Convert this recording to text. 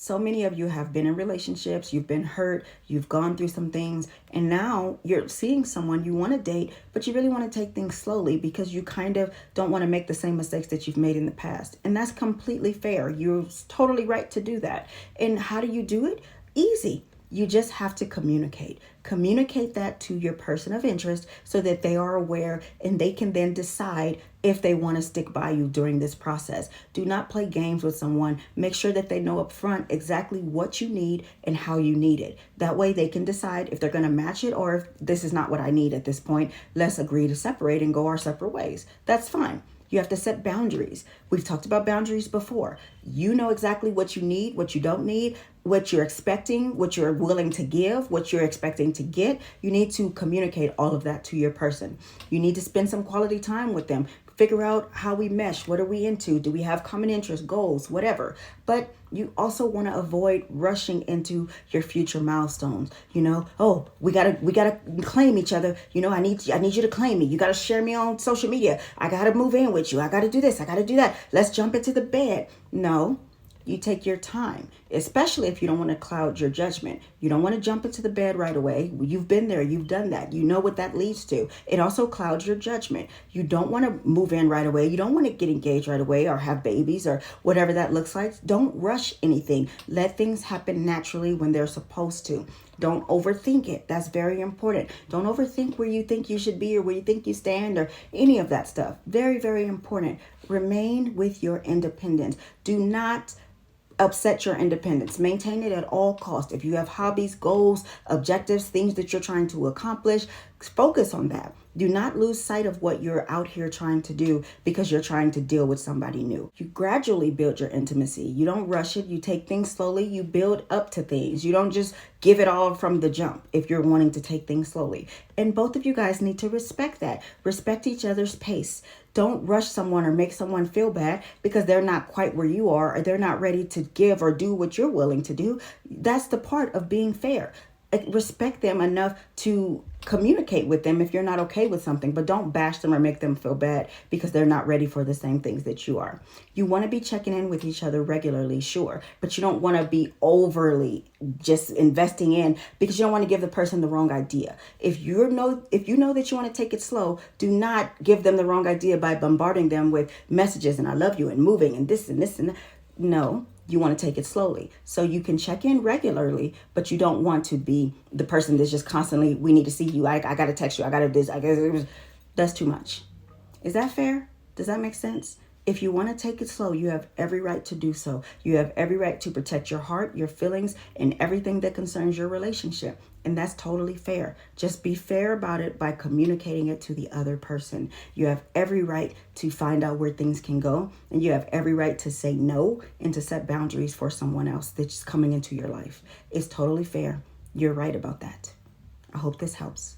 So many of you have been in relationships, you've been hurt, you've gone through some things, and now you're seeing someone you want to date, but you really want to take things slowly because you kind of don't want to make the same mistakes that you've made in the past. And that's completely fair. You're totally right to do that. And how do you do it? Easy. You just have to communicate. Communicate that to your person of interest so that they are aware and they can then decide if they want to stick by you during this process. Do not play games with someone. Make sure that they know up front exactly what you need and how you need it. That way they can decide if they're going to match it or if this is not what I need at this point. Let's agree to separate and go our separate ways. That's fine. You have to set boundaries. We've talked about boundaries before. You know exactly what you need, what you don't need, what you're expecting, what you're willing to give, what you're expecting to get. You need to communicate all of that to your person. You need to spend some quality time with them. Figure out how we mesh. What are we into? Do we have common interests, goals, whatever? But you also want to avoid rushing into your future milestones. Oh, we gotta claim each other. I need you to claim me. You gotta share me on social media. I gotta move in with you. I gotta do this. I gotta do that. Let's jump into the bed. No. You take your time, especially if you don't want to cloud your judgment. You don't want to jump into the bed right away. You've been there. You've done that. You know what that leads to. It also clouds your judgment. You don't want to move in right away. You don't want to get engaged right away or have babies or whatever that looks like. Don't rush anything. Let things happen naturally when they're supposed to. Don't overthink it. That's very important. Don't overthink where you think you should be or where you think you stand or any of that stuff. Very, very important. Remain with your independence. Do not upset your independence. Maintain it at all costs. If you have hobbies, goals, objectives, things that you're trying to accomplish, focus on that. Do not lose sight of what you're out here trying to do because you're trying to deal with somebody new. You gradually build your intimacy. You don't rush it. You take things slowly. You build up to things. You don't just give it all from the jump if you're wanting to take things slowly. And both of you guys need to respect that. Respect each other's pace. Don't rush someone or make someone feel bad because they're not quite where you are or they're not ready to give or do what you're willing to do. That's the part of being fair. Respect them enough to communicate with them if you're not okay with something, but don't bash them or make them feel bad because they're not ready for the same things that you are. You want to be checking in with each other regularly, sure, but you don't want to be overly just investing in because you don't want to give the person the wrong idea. If you know that you want to take it slow, do not give them the wrong idea by bombarding them with messages and I love you and moving and this and this and that. No. You want to take it slowly. So you can check in regularly, but you don't want to be the person that's just constantly, we need to see you. I got to text you. I got to this. That's too much. Is that fair? Does that make sense? If you want to take it slow, you have every right to do so. You have every right to protect your heart, your feelings, and everything that concerns your relationship. And that's totally fair. Just be fair about it by communicating it to the other person. You have every right to find out where things can go. And you have every right to say no and to set boundaries for someone else that's coming into your life. It's totally fair. You're right about that. I hope this helps.